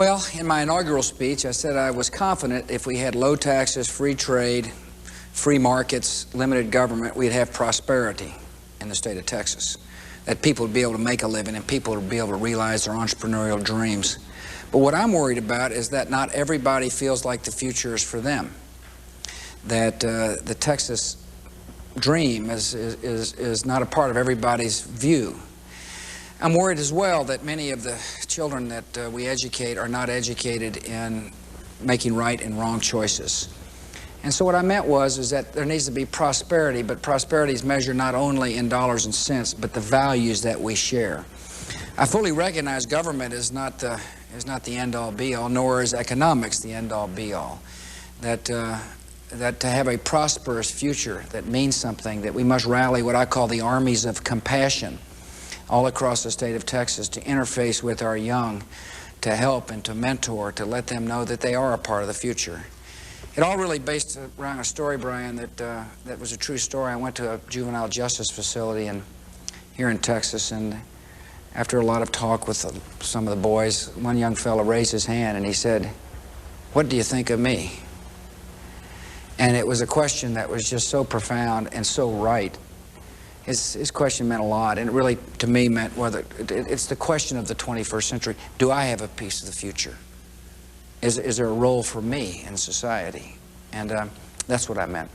Well, in my inaugural speech, I said I was confident if we had low taxes, free trade, free markets, limited government, we'd have prosperity in the state of Texas. That people would be able to make a living and people would be able to realize their entrepreneurial dreams. But what I'm worried about is that not everybody feels like the future is for them. That the Texas dream is not a part of everybody's view. I'm worried as well that many of the children that we educate are not educated in making right and wrong choices. And so what I meant is that there needs to be prosperity, but prosperity is measured not only in dollars and cents, but the values that we share. I fully recognize government is not the end-all be-all, nor is economics the end-all be-all. That to have a prosperous future that means something, that we must rally what I call the armies of compassion all across the state of Texas to interface with our young, to help and to mentor, to let them know that they are a part of the future. It all really based around a story, Brian, that was a true story. I went to a juvenile justice facility here in Texas, and after a lot of talk with some of the boys, one young fellow raised his hand and he said, "What do you think of me?" And it was a question that was just so profound and so right. His question meant a lot, and it really, to me, meant whether it's the question of the 21st century. Do I have a piece of the future? Is there a role for me in society? And that's what I meant.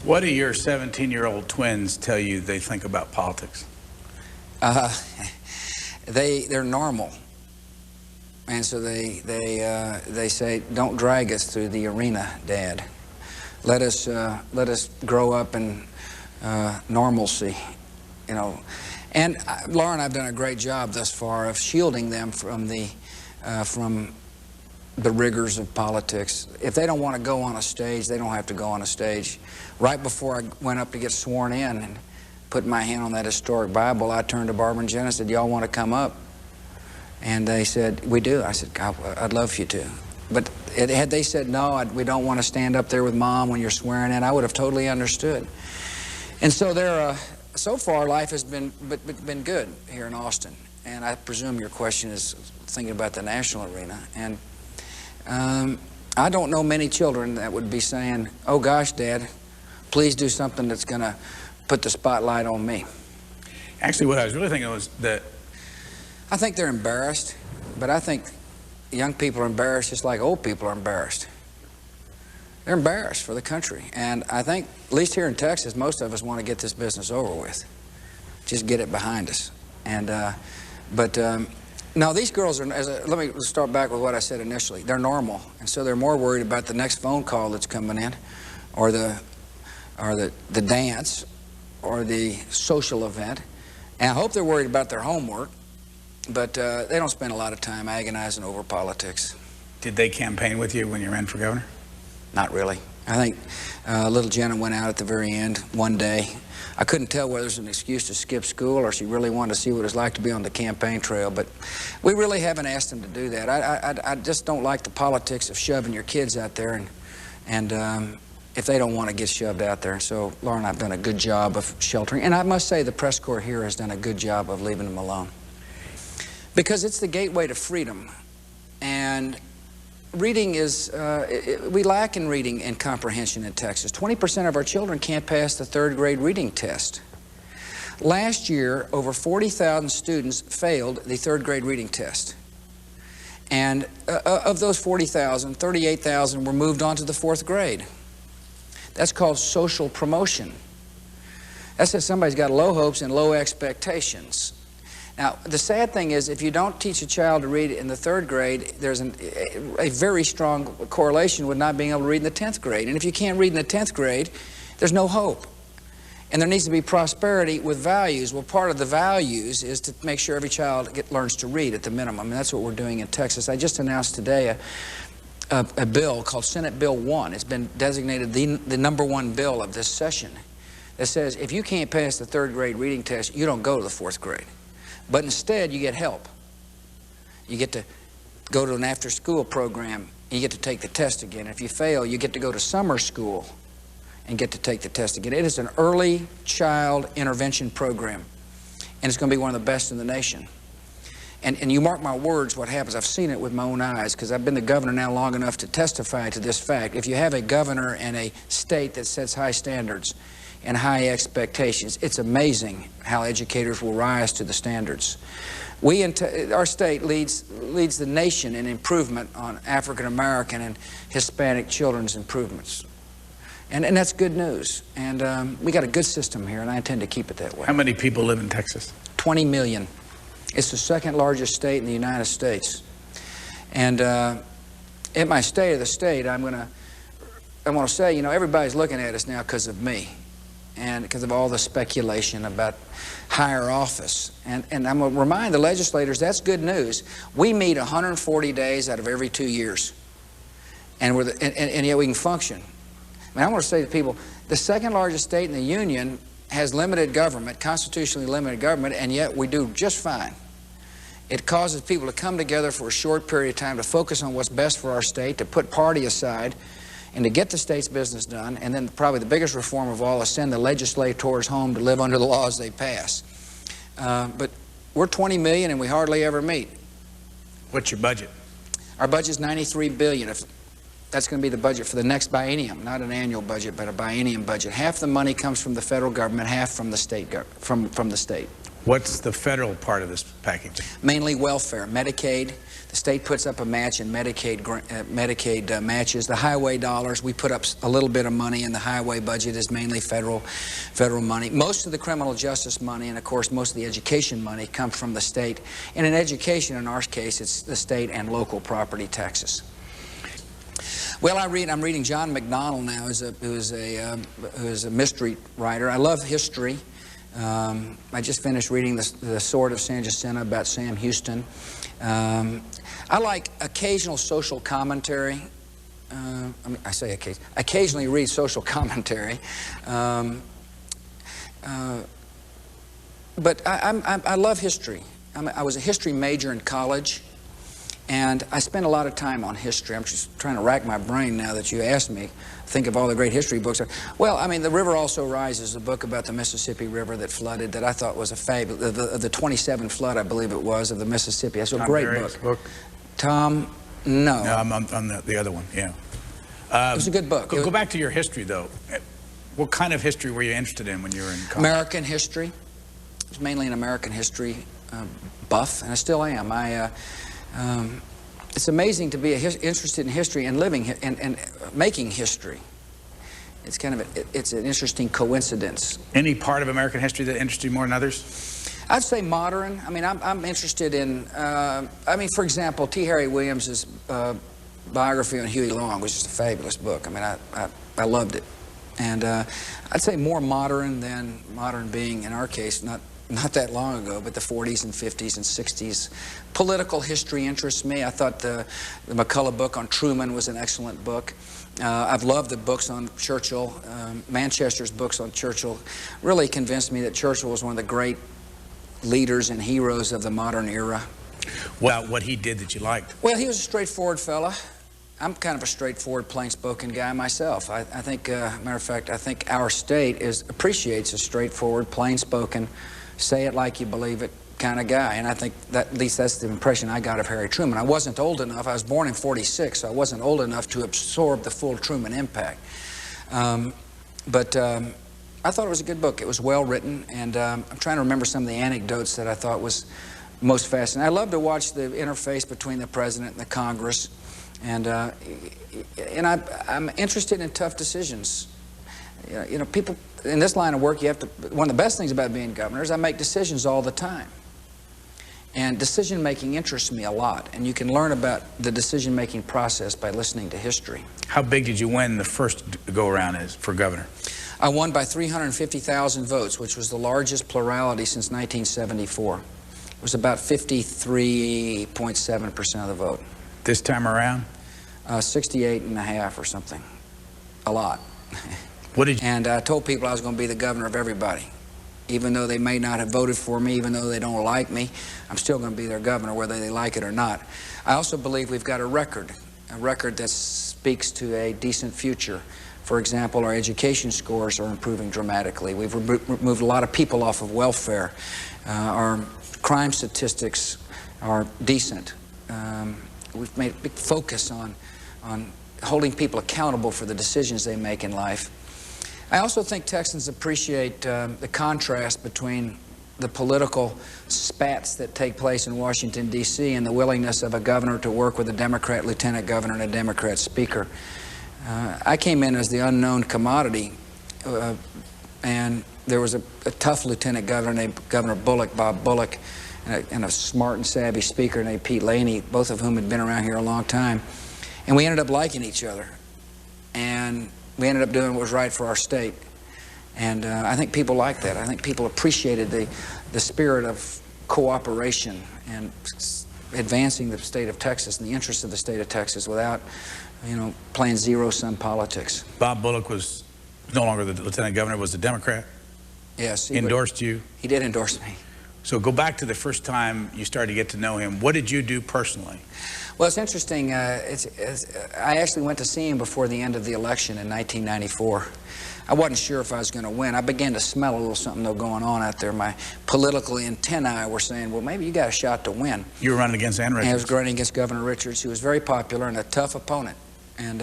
What do your 17-year-old twins tell you they think about politics? They're normal, and so they say, "Don't drag us through the arena, Dad. Let us grow up in normalcy, you know." And Laura and I've done a great job thus far of shielding them from the rigors of politics. If they don't want to go on a stage, they don't have to go on a stage. Right before I went up to get sworn in and put my hand on that historic Bible, I turned to Barbara and Jen and said, "Y'all want to come up?" And they said, "We do." I said, "God, I'd love for you to." But had they said, "No, we don't want to stand up there with Mom when you're swearing in," I would have totally understood. And so so far, life has been good here in Austin. And I presume your question is thinking about the national arena. And I don't know many children that would be saying, "Oh gosh, Dad, please do something that's going to put the spotlight on me." Actually, what I was really thinking was that I think they're embarrassed, but I think young people are embarrassed just like old people are embarrassed. They're embarrassed for the country. And I think, at least here in Texas, most of us want to get this business over with. Just get it behind us. And, no, these girls are, let me start back with what I said initially. They're normal. And so they're more worried about the next phone call that's coming in, or the dance, or the social event. And I hope they're worried about their homework, but they don't spend a lot of time agonizing over politics. Did they campaign with you when you ran for governor? Not really. I think little Jenna went out at the very end one day. I couldn't tell whether it was an excuse to skip school or she really wanted to see what it's like to be on the campaign trail, but we really haven't asked them to do that. I just don't like the politics of shoving your kids out there and if they don't want to get shoved out there. So Laura and I have done a good job of sheltering, and I must say the press corps here has done a good job of leaving them alone. Because it's the gateway to freedom. And reading is, we lack in reading and comprehension in Texas. 20% of our children can't pass the third grade reading test. Last year, over 40,000 students failed the third grade reading test. And of those 40,000, 38,000 were moved on to the fourth grade. That's called social promotion. That says somebody's got low hopes and low expectations. Now, the sad thing is, if you don't teach a child to read in the third grade, there's a very strong correlation with not being able to read in the 10th grade. And if you can't read in the 10th grade, there's no hope. And there needs to be prosperity with values. Well, part of the values is to make sure every child learns to read at the minimum, and that's what we're doing in Texas. I just announced today a bill called Senate Bill 1. It's been designated the #1 bill of this session that says if you can't pass the third grade reading test, you don't go to the fourth grade. But instead, you get help. You get to go to an after-school program, and you get to take the test again. If you fail, you get to go to summer school and get to take the test again. It is an early child intervention program, and it's going to be one of the best in the nation. And you mark my words what happens. I've seen it with my own eyes because I've been the governor now long enough to testify to this fact. If you have a governor and a state that sets high standards and high expectations, it's amazing how educators will rise to the standards. Our state leads the nation in improvement on African American and Hispanic children's improvements. And that's good news. And we got a good system here, and I intend to keep it that way. How many people live in Texas? 20 million. It's the second largest state in the United States. And in my State of the State, I want to say, you know, everybody's looking at us now because of me and because of all the speculation about higher office. And I'm going to remind the legislators that's good news. We meet 140 days out of every 2 years, and yet we can function. I mean, I want to say to people, the second largest state in the Union has limited government, constitutionally limited government, and yet we do just fine. It causes people to come together for a short period of time to focus on what's best for our state, to put party aside, and to get the state's business done. And then probably the biggest reform of all is send the legislators home to live under the laws they pass. But we're 20 million and we hardly ever meet. What's your budget? Our budget's $93 billion. That's going to be the budget for the next biennium, not an annual budget, but a biennium budget. Half the money comes from the federal government, half from the state. From the state. What's the federal part of this package? Mainly welfare, Medicaid. The state puts up a match, and Medicaid matches. The highway dollars, we put up a little bit of money, and the highway budget is mainly federal money. Most of the criminal justice money, and of course most of the education money, comes from the state. And in education, in our case, it's the state and local property taxes. Well, I'm reading John McDonnell now, who's a mystery writer. I love history. I just finished reading the Sword of San Jacinto about Sam Houston. I like occasional social commentary. I say occasionally read social commentary. But I love history. I was a history major in college. And I spent a lot of time on history. I'm just trying to rack my brain now that you asked me. Think of all the great history books. Well, I mean, The River Also Rises, a book about the Mississippi River that flooded, that I thought was a fabulous, the 27 flood, I believe it was, of the Mississippi. That's a great book. Tom? No. No, I'm on the other one, yeah. It was a good book. Go back to your history, though. What kind of history were you interested in when you were in college? American history. I was mainly an American history buff, and I still am. It's amazing to be interested in history and living and making history. It's kind of it's an interesting coincidence. Any part of American history that interests you more than others? I'd say modern. I mean, I'm interested in. I mean, for example, T. Harry Williams's biography on Huey Long was just a fabulous book. I mean, I loved it, and I'd say more modern than modern being in our case not that long ago, but the 40s and 50s and 60s. Political history interests me. I thought the McCullough book on Truman was an excellent book. I've loved the books on Churchill. Manchester's books on Churchill really convinced me that Churchill was one of the great leaders and heroes of the modern era. What he did that you liked? Well, he was a straightforward fella. I'm kind of a straightforward, plain-spoken guy myself. I think, matter of fact, I think our state appreciates a straightforward, plain-spoken, say it like you believe it kind of guy. And I think that, at least that's the impression I got of Harry Truman. I wasn't old enough. I was born in '46, so I wasn't old enough to absorb the full Truman impact. But I thought it was a good book. It was well written, and I'm trying to remember some of the anecdotes that I thought was most fascinating. I love to watch the interface between the president and the Congress, and I'm interested in tough decisions. You know, people in this line of work, one of the best things about being governor is I make decisions all the time. And decision-making interests me a lot, and you can learn about the decision-making process by listening to history. How big did you win the first go-around for governor? I won by 350,000 votes, which was the largest plurality since 1974. It was about 53.7% of the vote. This time around? 68.5 or something. A lot. And I told people I was going to be the governor of everybody. Even though they may not have voted for me, even though they don't like me, I'm still going to be their governor, whether they like it or not. I also believe we've got a record that speaks to a decent future. For example, our education scores are improving dramatically. We've removed a lot of people off of welfare. Our crime statistics are decent. We've made a big focus on holding people accountable for the decisions they make in life. I also think Texans appreciate the contrast between the political spats that take place in Washington, D.C. and the willingness of a governor to work with a Democrat lieutenant governor and a Democrat speaker. I came in as the unknown commodity, and there was a tough lieutenant governor named Governor Bullock, Bob Bullock, and a smart and savvy speaker named Pete Laney, both of whom had been around here a long time. And we ended up liking each other. And we ended up doing what was right for our state. And I think people like that. I think people appreciated the spirit of cooperation and advancing the state of Texas and the interests of the state of Texas without, you know, playing zero-sum politics. Bob Bullock was no longer the lieutenant governor, was a Democrat? Yes. He endorsed you? He did endorse me. So go back to the first time you started to get to know him. What did you do personally? Well, it's interesting. I actually went to see him before the end of the election in 1994. I wasn't sure if I was going to win. I began to smell a little something though going on out there. My political antennae were saying, well, maybe you got a shot to win. You were running against Ann Richards. And I was running against Governor Richards, who was very popular and a tough opponent. And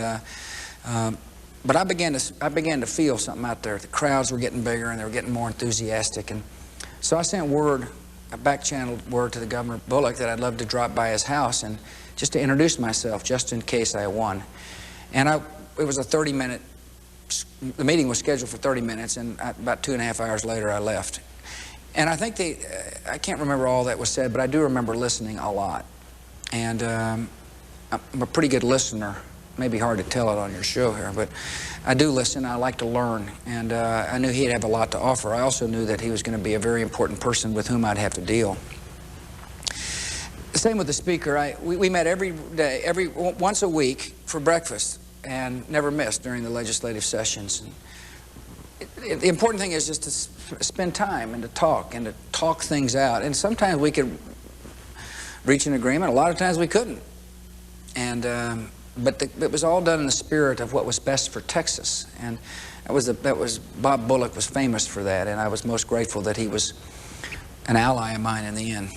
but I began to feel something out there. The crowds were getting bigger and they were getting more enthusiastic. And so I sent word, a back-channeled word to the Governor Bullock that I'd love to drop by his house and just to introduce myself, just in case I won. And it was a 30-minute. The meeting was scheduled for 30 minutes, and about 2.5 hours later, I left. And I think I can't remember all that was said, but I do remember listening a lot. And I'm a pretty good listener. It may be hard to tell it on your show here, but I do listen. I like to learn, and I knew he'd have a lot to offer. I also knew that he was going to be a very important person with whom I'd have to deal. Same with the speaker. We met every day, once a week for breakfast, and never missed during the legislative sessions. The important thing is just to spend time and to talk things out. And sometimes we could reach an agreement. A lot of times we couldn't. And but it was all done in the spirit of what was best for Texas. And Bob Bullock was famous for that. And I was most grateful that he was an ally of mine in the end.